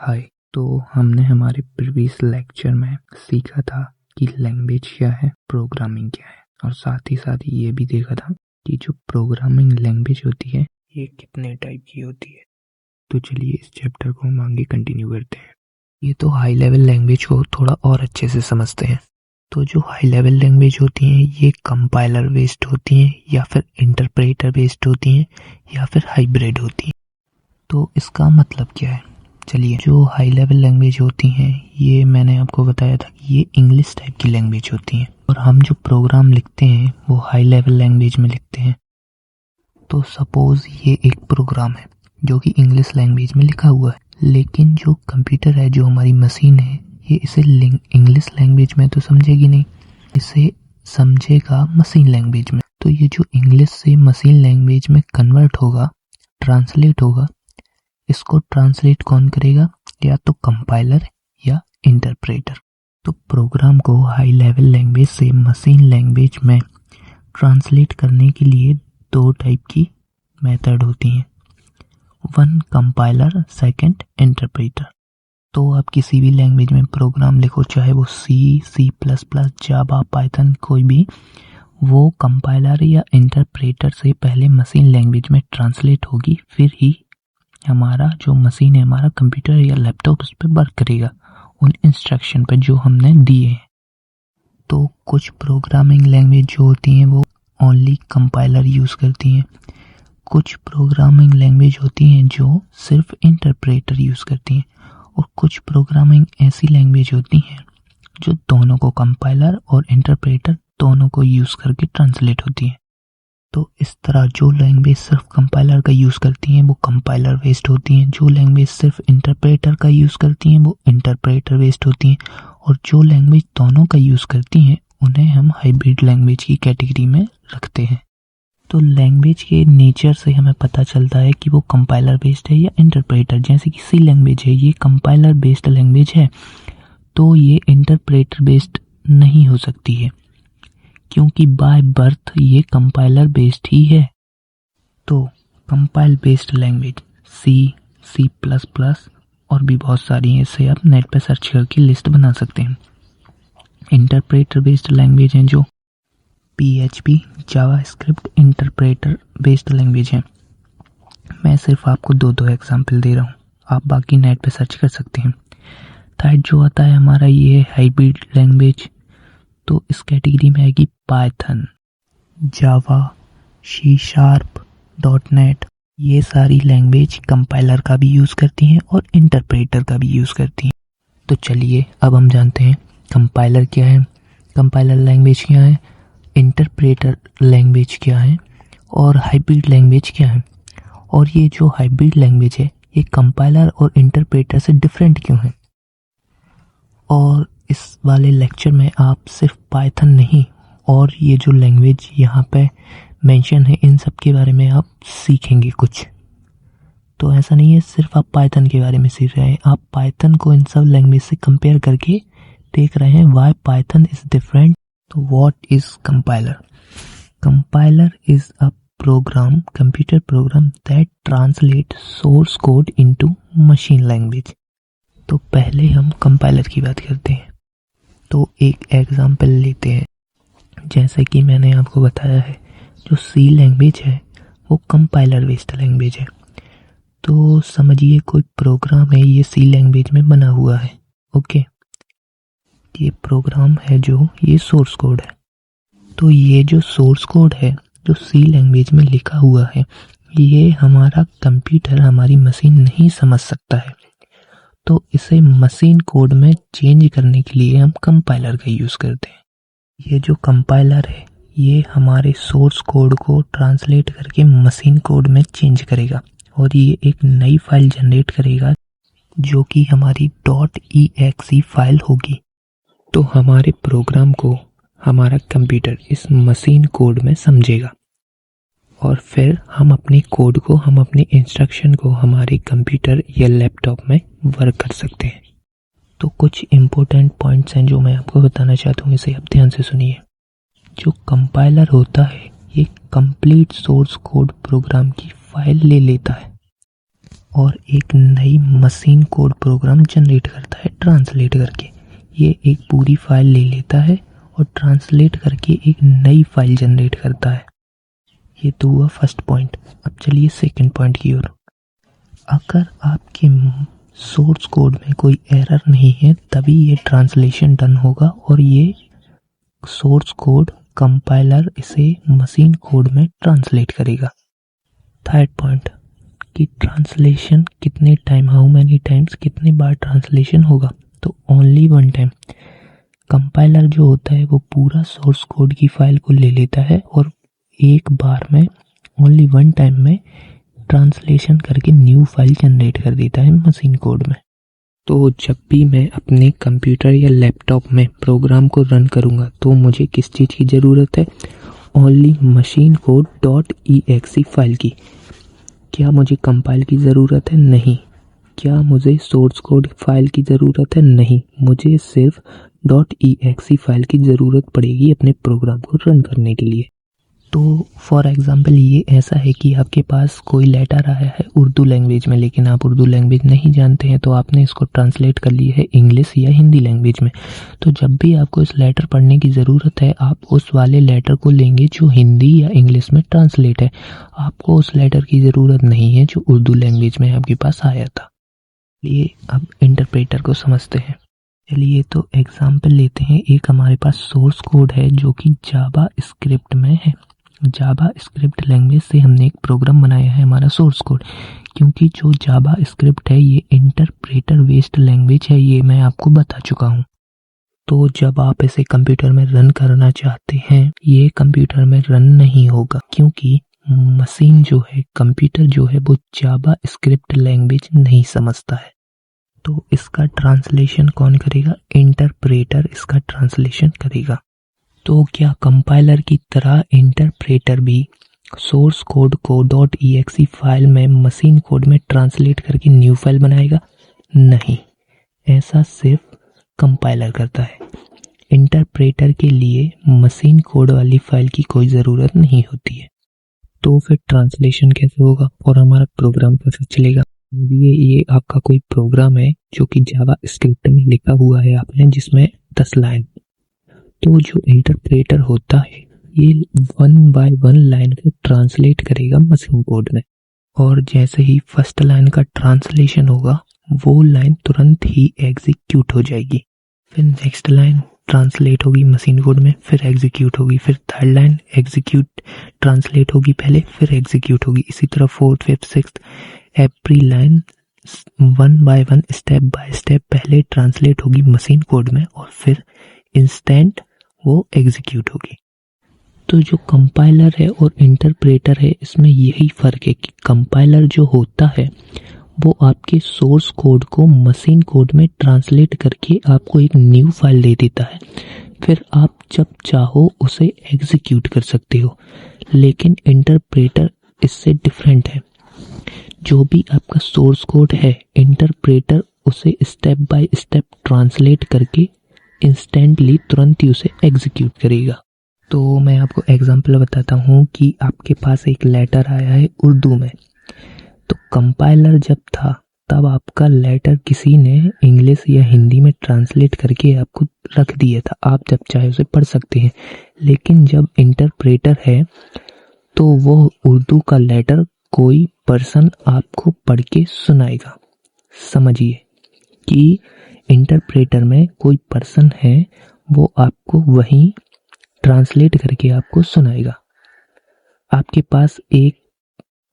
हाय। तो हमने हमारे प्रीवियस लेक्चर में सीखा था कि लैंग्वेज क्या है, प्रोग्रामिंग क्या है, और साथ ही ये भी देखा था कि जो प्रोग्रामिंग लैंग्वेज होती है ये कितने टाइप की होती है। तो चलिए इस चैप्टर को हम आगे कंटिन्यू करते हैं। ये तो हाई लेवल लैंग्वेज को थोड़ा और अच्छे से समझते हैं। तो जो हाई लेवल लैंग्वेज होती हैं ये कंपाइलर बेस्ड होती हैं या फिर इंटरप्रेटर बेस्ड होती हैं या फिर हाइब्रिड होती हैं। तो इसका मतलब क्या है, चलिए। जो हाई लेवल लैंग्वेज होती हैं ये मैंने आपको बताया था कि ये इंग्लिश टाइप की लैंग्वेज होती हैं, और हम जो प्रोग्राम लिखते हैं वो हाई लेवल लैंग्वेज में लिखते हैं। तो सपोज ये एक प्रोग्राम है जो कि इंग्लिश लैंग्वेज में लिखा हुआ है, लेकिन जो कंप्यूटर है, जो हमारी मशीन है, ये इसे इंग्लिश लैंग्वेज में तो समझेगी नहीं, इसे समझेगा मशीन लैंग्वेज में। तो ये जो इंग्लिश से मशीन लैंग्वेज में कन्वर्ट होगा, ट्रांसलेट होगा, इसको ट्रांसलेट कौन करेगा? या तो कंपाइलर या इंटरप्रेटर। तो प्रोग्राम को हाई लेवल लैंग्वेज से मशीन लैंग्वेज में ट्रांसलेट करने के लिए दो टाइप की मेथड होती हैं, वन कंपाइलर, सेकंड इंटरप्रेटर। तो आप किसी भी लैंग्वेज में प्रोग्राम लिखो, चाहे वो सी प्लस प्लस, जावा, पाइथन, कोई भी, वो कंपाइलर या इंटरप्रेटर से पहले मशीन लैंग्वेज में ट्रांसलेट होगी, फिर ही हमारा जो मशीन है, हमारा कंप्यूटर या लैपटॉप, उस पर वर्क करेगा उन इंस्ट्रक्शन पर जो हमने दिए हैं। तो कुछ प्रोग्रामिंग लैंग्वेज जो होती हैं वो ओनली कंपाइलर यूज़ करती हैं, कुछ प्रोग्रामिंग लैंग्वेज होती हैं जो सिर्फ इंटरप्रेटर यूज़ करती हैं, और कुछ प्रोग्रामिंग ऐसी लैंग्वेज होती हैं जो दोनों को, कंपाइलर और इंटरप्रेटर दोनों को यूज़ करके ट्रांसलेट होती हैं। तो इस तरह जो लैंग्वेज सिर्फ कंपाइलर का यूज़ करती हैं वो कंपाइलर बेस्ड होती हैं, जो लैंग्वेज सिर्फ इंटरप्रेटर का यूज़ करती हैं वो इंटरप्रेटर बेस्ड होती हैं, और जो लैंग्वेज दोनों का यूज़ करती हैं उन्हें हम हाइब्रिड लैंग्वेज की कैटेगरी में रखते हैं। तो लैंग्वेज के नेचर से हमें पता चलता है कि वो कंपाइलर बेस्ड है या इंटरप्रेटर। जैसे कि सी लैंग्वेज है, ये कंपाइलर बेस्ड लैंग्वेज है, तो ये इंटरप्रेटर बेस्ड नहीं हो सकती है, क्योंकि बाय बर्थ ये कंपाइलर बेस्ड ही है। तो compile based language C plus plus और भी बहुत सारी हैं, इससे आप नेट पे सर्च करके लिस्ट बना सकते हैं। इंटरप्रेटर बेस्ड लैंग्वेज हैं जो PHP, JavaScript interpreter based language हैं। मैं सिर्फ आपको दो एग्जाम्पल दे रहा हूँ, आप बाकी नेट पे सर्च कर सकते हैं। थर्ड जो आता है हमारा, ये है हाइब्रिड लैंग्वेज। तो इस कैटेगरी में आएगी पाइथन, जावा, C#, .NET। ये सारी लैंग्वेज कंपाइलर का भी यूज़ करती हैं और इंटरप्रेटर का भी यूज़ करती हैं। तो चलिए अब हम जानते हैं कंपाइलर क्या है, कंपाइलर लैंग्वेज क्या है, इंटरप्रेटर लैंग्वेज क्या है, और हाइब्रिड लैंग्वेज क्या है। और ये जो हाइब्रिड लैंग्वेज है ये कंपाइलर और इंटरप्रेटर से डिफरेंट क्यों है। और इस वाले लेक्चर में आप सिर्फ पाइथन नहीं, और ये जो लैंग्वेज यहाँ पे मेंशन है, इन सब के बारे में आप सीखेंगे कुछ। तो ऐसा नहीं है सिर्फ आप पाइथन के बारे में सीख रहे हैं, आप पाइथन को इन सब लैंग्वेज से कंपेयर करके देख रहे हैं व्हाई पाइथन इज डिफरेंट। तो what is compiler? Compiler is a program, computer program that translate source code into machine language. तो पहले हम कंपाइलर की बात करते हैं। तो एक एग्जांपल लेते हैं। जैसे कि मैंने आपको बताया है, जो सी लैंग्वेज है वो कंपाइलर बेस्ड लैंग्वेज है। तो समझिए कोई प्रोग्राम है, ये सी लैंग्वेज में बना हुआ है। ओके, ये प्रोग्राम है जो ये सोर्स कोड है। तो ये जो सोर्स कोड है जो सी लैंग्वेज में लिखा हुआ है, ये हमारा कंप्यूटर, हमारी मशीन नहीं समझ सकता है। तो इसे मशीन कोड में चेंज करने के लिए हम कंपाइलर का यूज़ करते हैं। ये जो कंपाइलर है ये हमारे सोर्स कोड को ट्रांसलेट करके मशीन कोड में चेंज करेगा, और ये एक नई फाइल जनरेट करेगा जो कि हमारी .exe फाइल होगी। तो हमारे प्रोग्राम को हमारा कंप्यूटर इस मशीन कोड में समझेगा, और फिर हम अपने कोड को, हम अपने इंस्ट्रक्शन को हमारे कंप्यूटर या लैपटॉप में वर्क कर सकते हैं। तो कुछ इम्पोर्टेंट पॉइंट्स हैं जो मैं आपको बताना चाहता हूँ, इसे आप ध्यान से सुनिए। जो कंपाइलर होता है ये कंप्लीट सोर्स कोड प्रोग्राम की फाइल ले लेता है, और एक नई मशीन कोड प्रोग्राम जनरेट करता है ट्रांसलेट करके। ये एक पूरी फाइल ले लेता है और ट्रांसलेट करके एक नई फाइल जनरेट करता है। ये तो हुआ फर्स्ट पॉइंट। अब चलिए सेकंड पॉइंट की ओर। अगर आपके सोर्स कोड में कोई एरर नहीं है तभी ये ट्रांसलेशन डन होगा और ये सोर्स कोड कंपाइलर इसे मशीन कोड में ट्रांसलेट करेगा। थर्ड पॉइंट कि ट्रांसलेशन कितने टाइम, हाउ मैनी टाइम्स, कितने बार ट्रांसलेशन होगा, तो ओनली वन टाइम। कंपाइलर जो होता है वो पूरा सोर्स कोड की फाइल को ले लेता है और एक बार में ओनली वन टाइम में ट्रांसलेशन करके न्यू फाइल जनरेट कर देता है मशीन कोड में। तो जब भी मैं अपने कंप्यूटर या लैपटॉप में प्रोग्राम को रन करूँगा तो मुझे किस चीज़ की ज़रूरत है? Only machine code .exe file की। क्या मुझे कंपाइल की ज़रूरत है? नहीं। क्या मुझे सोर्स कोड फाइल की ज़रूरत है? नहीं। मुझे सिर्फ .exe फाइल की ज़रूरत पड़ेगी अपने प्रोग्राम को रन करने के लिए। तो फॉर एग्ज़ाम्पल ये ऐसा है कि आपके पास कोई लेटर आया है उर्दू लैंग्वेज में, लेकिन आप उर्दू लैंग्वेज नहीं जानते हैं, तो आपने इसको ट्रांसलेट कर लिया है इंग्लिश या हिंदी लैंग्वेज में। तो जब भी आपको इस लेटर पढ़ने की ज़रूरत है आप उस वाले लेटर को लेंगे जो हिंदी या इंग्लिश में ट्रांसलेट है। आपको उस लेटर की ज़रूरत नहीं है जो उर्दू लैंग्वेज में आपके पास आया था। चलिए अब इंटरप्रेटर को समझते हैं। चलिए तो एग्जाम्पल लेते हैं। एक हमारे पास सोर्स कोड है जो कि जावा स्क्रिप्ट में है। जावा स्क्रिप्ट लैंग्वेज से हमने एक प्रोग्राम बनाया है हमारा सोर्स कोड, क्योंकि जो जावा स्क्रिप्ट है ये इंटरप्रेटर बेस्ड लैंग्वेज है, ये मैं आपको बता चुका हूँ। तो जब आप इसे कंप्यूटर में रन करना चाहते हैं ये कंप्यूटर में रन नहीं होगा, क्योंकि मशीन जो है, कंप्यूटर जो है वो जावा स्क्रिप्ट लैंग्वेज नहीं समझता है। तो इसका ट्रांसलेशन कौन करेगा? इंटरप्रेटर इसका ट्रांसलेशन करेगा। तो क्या कंपाइलर की तरह इंटरप्रेटर भी सोर्स कोड को .exe फाइल में मशीन कोड में ट्रांसलेट करके न्यू फाइल बनाएगा? नहीं, ऐसा सिर्फ कंपाइलर करता है। इंटरप्रेटर के लिए मशीन कोड वाली फाइल की कोई ज़रूरत नहीं होती है। तो फिर ट्रांसलेशन कैसे होगा और हमारा प्रोग्राम कैसे चलेगा? ये आपका कोई प्रोग्राम है जो कि जावा स्क्रिप्ट में लिखा हुआ है आपने, जिसमें 10 लाइन। तो जो इंटरप्रेटर होता है ये 1 बाय 1 लाइन को ट्रांसलेट करेगा मशीन कोड में, और जैसे ही फर्स्ट लाइन का ट्रांसलेशन होगा वो लाइन तुरंत ही एग्जीक्यूट हो जाएगी। फिर नेक्स्ट लाइन ट्रांसलेट होगी मशीन कोड में, फिर एग्जीक्यूट होगी, फिर थर्ड लाइन एग्जीक्यूट ट्रांसलेट होगी पहले, फिर एग्जीक्यूट होगी। इसी तरह fourth, fifth, sixth, every line 1 by 1 step by step पहले ट्रांसलेट होगी मशीन कोड में और फिर इंस्टेंट वो एग्जीक्यूट होगी। तो जो कंपाइलर है और इंटरप्रेटर है इसमें यही फ़र्क है कि कंपाइलर जो होता है वो आपके सोर्स कोड को मशीन कोड में ट्रांसलेट करके आपको एक न्यू फाइल दे देता है, फिर आप जब चाहो उसे एग्जीक्यूट कर सकते हो। लेकिन इंटरप्रेटर इससे डिफरेंट है। जो भी आपका सोर्स कोड है इंटरप्रेटर उसे स्टेप बाय स्टेप ट्रांसलेट करके इंस्टेंटली तुरंत ही उसे एग्जीक्यूट करेगा। तो मैं आपको एग्जांपल बताता हूँ कि आपके पास एक लेटर आया है उर्दू में। तो कंपाइलर जब था तब आपका लेटर किसी ने इंग्लिश या हिंदी में ट्रांसलेट करके आपको रख दिया था, आप जब चाहे उसे पढ़ सकते हैं। लेकिन जब इंटरप्रेटर है तो वो उर्दू का लेटर कोई पर्सन आपको पढ़ के सुनाएगा। समझिए कि इंटरप्रेटर में कोई पर्सन है, वो आपको वहीं ट्रांसलेट करके आपको सुनाएगा। आपके पास एक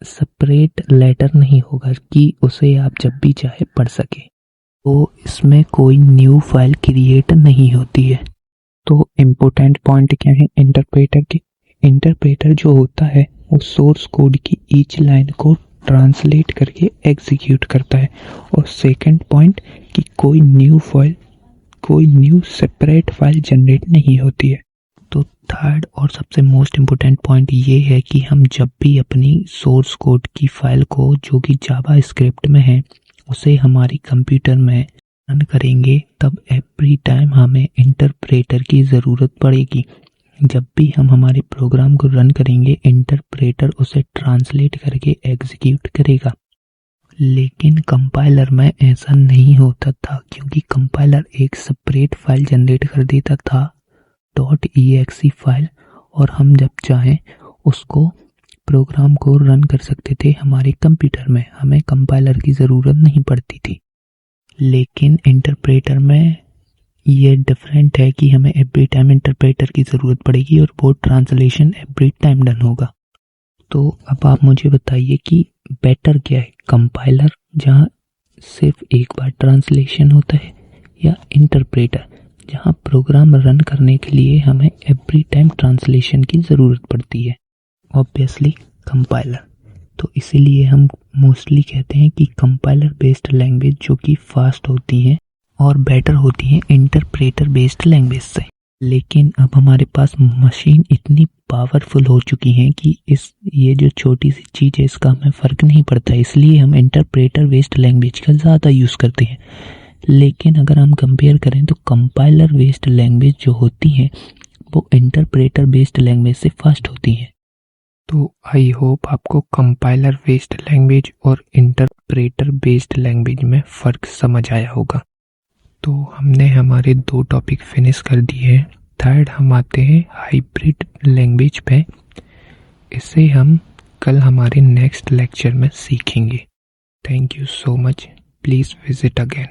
सेपरेट लेटर नहीं होगा कि उसे आप जब भी चाहे पढ़ सके। तो इसमें कोई न्यू फाइल क्रिएट नहीं होती है। तो इम्पोर्टेंट पॉइंट क्या है इंटरप्रेटर के? इंटरप्रेटर जो होता है वो सोर्स कोड की ईच लाइन को ट्रांसलेट करके एग्जीक्यूट करता है। और सेकंड पॉइंट कि कोई न्यू सेपरेट फाइल जनरेट नहीं होती है। तो थर्ड और सबसे मोस्ट इम्पोर्टेंट पॉइंट ये है कि हम जब भी अपनी सोर्स कोड की फाइल को जो कि जावा स्क्रिप्ट में है उसे हमारी कंप्यूटर में रन करेंगे तब एवरी टाइम हमें इंटरप्रेटर की ज़रूरत पड़ेगी। जब भी हम हमारे प्रोग्राम को रन करेंगे इंटरप्रेटर उसे ट्रांसलेट करके एग्जीक्यूट करेगा। लेकिन कंपाइलर में ऐसा नहीं होता था, क्योंकि कंपाइलर एक सेपरेट फाइल जनरेट कर देता था .exe फाइल, और हम जब चाहें उसको प्रोग्राम को रन कर सकते थे हमारे कंप्यूटर में, हमें कंपाइलर की ज़रूरत नहीं पड़ती थी। लेकिन इंटरप्रेटर में ये डिफरेंट है कि हमें एवरी टाइम इंटरप्रेटर की ज़रूरत पड़ेगी और वो ट्रांसलेशन एवरी टाइम डन होगा। तो अब आप मुझे बताइए कि बेटर क्या है, कंपाइलर जहाँ सिर्फ एक बार ट्रांसलेशन होता है, या इंटरप्रेटर जहाँ प्रोग्राम रन करने के लिए हमें एवरी टाइम ट्रांसलेशन की ज़रूरत पड़ती है? Obviously compiler. तो इसीलिए हम मोस्टली कहते हैं कि कंपाइलर बेस्ड लैंग्वेज जो कि फास्ट होती हैं और बेटर होती हैं इंटरप्रेटर बेस्ड लैंग्वेज से। लेकिन अब हमारे पास मशीन इतनी पावरफुल हो चुकी हैं कि ये जो छोटी सी चीज़ है इसका हमें फ़र्क नहीं पड़ता, इसलिए हम इंटरप्रेटर बेस्ड लैंग्वेज का ज़्यादा यूज़ करते हैं। लेकिन अगर हम कंपेयर करें तो कंपाइलर बेस्ड लैंग्वेज जो होती हैं वो इंटरप्रेटर बेस्ड लैंग्वेज से फास्ट होती हैं। तो आई होप आपको कंपाइलर बेस्ड लैंग्वेज और इंटरप्रेटर बेस्ड लैंग्वेज में फ़र्क समझ आया होगा। तो हमने हमारे 2 टॉपिक फिनिश कर दिए हैं। थर्ड हम आते हैं हाइब्रिड लैंग्वेज पे। इसे हम कल हमारे नेक्स्ट लेक्चर में सीखेंगे। Thank you so much. Please visit again.